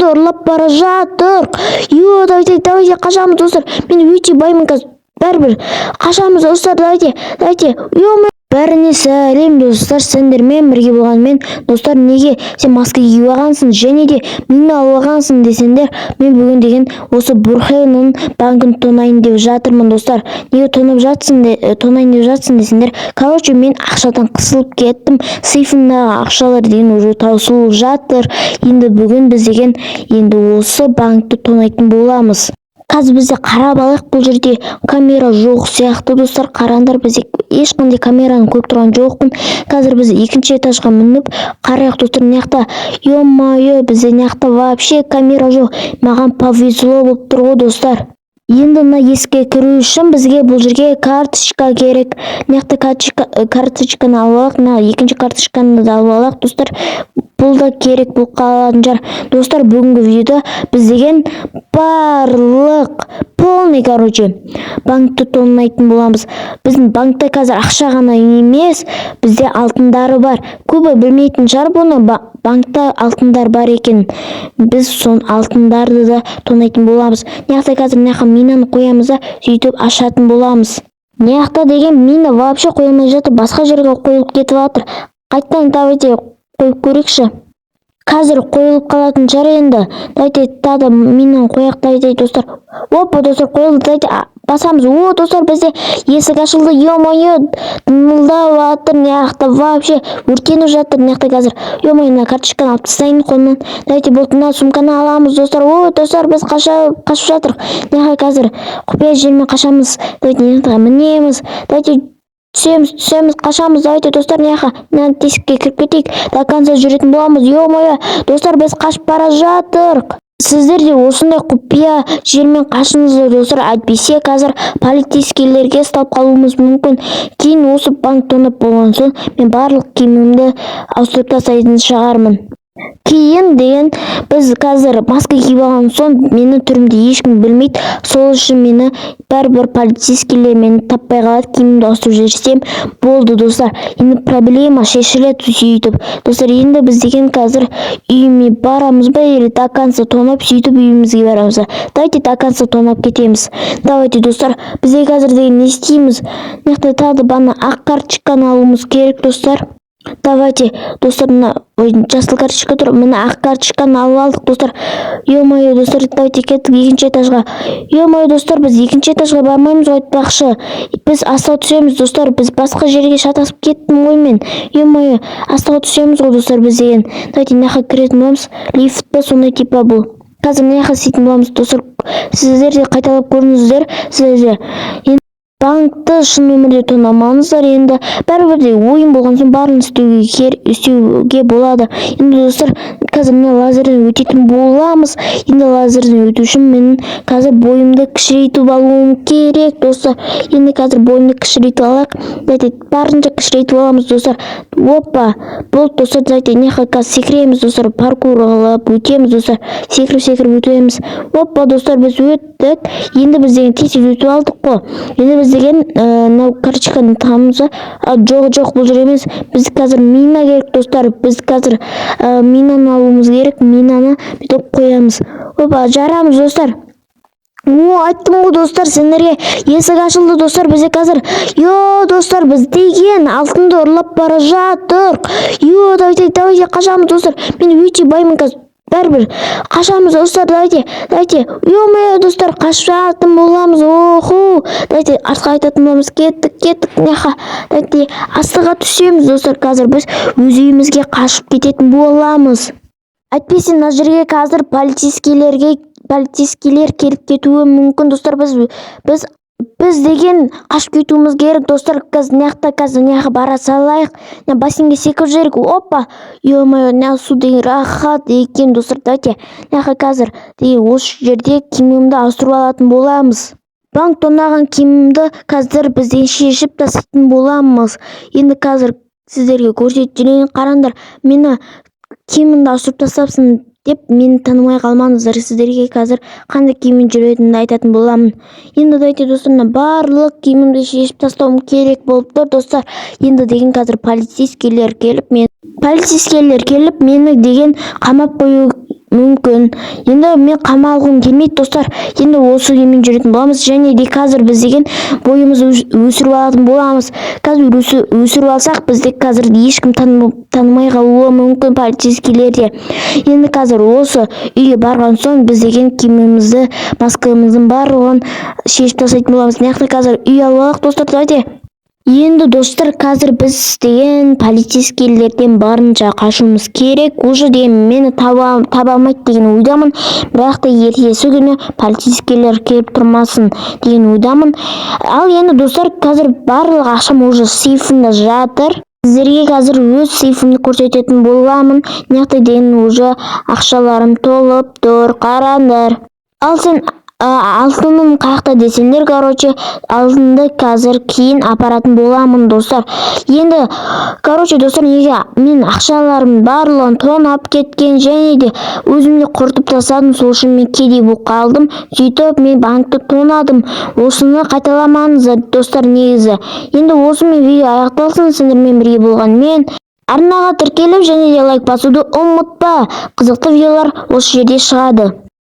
алтынды ұрлап бара жатыр. Давайте қашамыз достар. Мен өте баймын қазір. Бәрібір қашамыз достар. Давайте. Бәріне сәлем достар, сендермен бірге болғанмен достар, неге сен маска киіп алғансың және де мина алып алғансың десеңдер, мен бүгін деген осы Бурхеннің банкін тонайын деп жатырмын достар. Неге тонайын деп жатсың десеңдер, короче, мен ақшадан қысылып кеттім, сейфімдағы ақшалар деген уже таусылып жатыр. Енді бүгін біз деген осы банкты тонайтын боламыз. Қазір бізде қарап алайық, бұл жерде камера жоқ сияқты достар. Қараңдар, бізде ешқандай камераның көп тұрған жоқпын. Қазір біз екінші этажға мініп қарайық достар. Мынаяқта, ё-моё, бізде мынаяқта вообще камера жоқ. Маған повезло болып тұр ғой достар. Енді мына есікке кіру үшін бізге бұл жерге карточка керек. Мынаяқта карточканы алып алайық, мына екінші карточканы да алып алайық достар. Бұл да керек, бұл қалатын жар. Достар, бүгінгі видеода біз деген барлық полный, банкты тонайтын боламыз. Біздің банкта қазір ақша ғана емес, бізде алтындары бар. Көбі білмейтін шығар бұны, банкта алтындар бар екен. Біз сон алтындарды да тонайтын боламыз. Мынаяқта қазір мынаяққа минаны қоямыз да сөйтіп ашатын боламыз. Мынаяқта деген мина вообще қойылмай жатыр, басқа жерге қойылып кетіп жатыр. Қайттан давайте қойып көрейікші. Қазір қойылып қалатын шығар енді. Давайте тағы минаны қояйық, давайте достар. Опа достар, қойылды, давайте басамыз. О достар, бізде есік ашылды. Ё-моё, дымылдап жатыр, мынаяқта вообще өртеніп жатыр. Мынаяқта қазір ё-моё, мына карточканы алып тастайын қолымнан. Давайте мына сумканы аламыз достар. О достар, біз қашып жатырық. Мынаяққа қазір құпия жермен қашамыз. Давайте мынаяққа мінеміз. Давайте түсеміз, қашамыз. Давайте достар, мына тесікке кіріп кетейік. До конца жүретін боламыз. Ё-моё, достар, біз қашып бара жатырық. Сіздер де осындай құпия жермен қашыңыздар достар. Әйтпесе қазір полицейлерге ұсталып қалуымыз мүмкін. Кейін осы банк тонап болған соң мен барлық киімімді ауыстырып тастайтын шығармын. Кейін деген біз қазір маска киіп алған соң менің түрімді ешкім білмейді. Сол үшін мені бәрібір полицейлер мені таппай қалады. Киімімді ауыстырып жіберсем болды достар. Енді проблема шешіледі сөйтіп. Достар, енді біз деген қазір үйіме барамыз ба, или до конца тонап сөйтіп үйімізге барамыз. Давайте до конца тонап кетеміз. Давайте достар, бізде қазір деген не істейміз? Мынақты тағы бана ақ карточканы алуымыз керек достар. Давайте достар, мына жасыл карточка тұр, мына ақ карточканы алып алдық достар. Ё-моё достар, давайте кеттік екінші этажға. Ё-моё достар, біз екінші этажға бармаймыз ғой айтпақшы. Біз астауға түсеміз достар, біз басқа жерге шатасып кеттім ғой мен. Ё-моё, астауға түсеміз ғой достар біз деген. Давайте мынаяққа кіретін боламыз. Лифт па сондай типа бұл. Қазір мынаяққа істейтін боламыз достар. Сіздер де қайталап көріңіздер. Сіздер банкты шын өмірде тонамаңыздар. Енді бәрібір де ойын болған соң барын істеуге болады. Енді достар, қазір мына лазерден өтетін боламыз. Енді лазерден өту үшін мен қазір бойымды кішірейтіп алуым керек достар. Енді қазір бойымды кішірейтіп алайық. Давайте барынша кішірейтіп аламыз достар. Опа, бұл достар, давайте мынаяққа секіреміз достар. Паркур қылып өтеміз достар. Секіріп өтеміз. Опа достар, біз өттік. Енді біз деген тез өтіп алдық қой. Енді біз деген карточканы тағамыз. Жоқ, бұл жер емес. Біз қазір мина керек достар. Біз қазір минаны алуымыз керек. Минаны бүйтіп қоямыз. Опа, жарамыз достар. Айттым ғой достар, сендерге есік ашылды достар. Бізде қазір достар, біз деген алтынды ұрлап бара жатырық. Давайте қашамыз достар. Мен өте баймын қазір. Бәрібір қашамыз достар. Давайте. Ё-моё достар, қашып жататын боламыз. Оху. Давайте артқа айтатын боламыз. Кеттік. Давайте астыға түсеміз достар. Қазір біз өз үйімізге қашып кететін боламыз. Әйтпесе мына жерге қазір полицейлер келіп кетуі мүмкін достар. Біз деген қашып кетуіміз керек достар. Қазір бара салайық. Бассейнге секіріп жіберейік. Опа. Ё-моё, су деген рахат екен достар. Давайте қазір осы жерде киімімді ауыстырып алатын боламыз. Банк тонаған киімімді қазір бізден шешіп тастайтын боламыз. Енді қазір сіздерге көрсетіп жүрейін. Қараңдар, мені киімімді ауыстырып тастапсың деп мені танымай қалмаңыздар. Сіздерге қазір қандай киіммен жүретінімді айтатын боламын. Енді давайте достар, барлық киімімді шешіп тастауым керек болып тұр достар. Енді деген қазір полицейлер келіп мені деген қамап қою мүмкін. Енді мен қамалғым келмейді достар. Енді осы күймен жүретін боламыз, және де қазір біз деген бойымызды өсіріп алатын боламыз. Қазір өсіріп алсақ, бізді қазір ешкім танымай қалуы мүмкін, полицейскийлер де. Енді қазір осы үйге барған соң біз деген киімімізді, маскамыздың барлығын шешіп тастайтын боламыз. Яғни қазір үй алып алайық достар, давайте. Енді достар, қазір біз деген полицейскийлерден барынша қашуымыз керек. Уже деген мені таба алмайды деген ойдамын. Бірақ та ертесі күні полицейскийлер келіп тұрмасын деген ойдамын. Ал енді достар, қазір барлық ақшам уже сейфімде жатыр. Сіздерге қазір өз сейфімді көрсететін боламын. Неғтай деген уже ақшаларым толып тұр, қараңдар. Ал сен алтыным қаяқта десеңдер, алтынды қазір кейін апаратын боламын достар. Енді достар, неге мен ақшаларым барлығын тонап кеткен, және де өзімде құртып тастадым, сол үшін мен кедей болып қалдым. Сөйтіп мен банкты тонадым. Осыны қайталамаңыздар достар, негізі. Енді осымен видео аяқталсын. Сендермен бірге болған мен. Арнаға тіркеліп және де лайк басуды ұмытпа. Қызықты видеолар осы жерде шығады.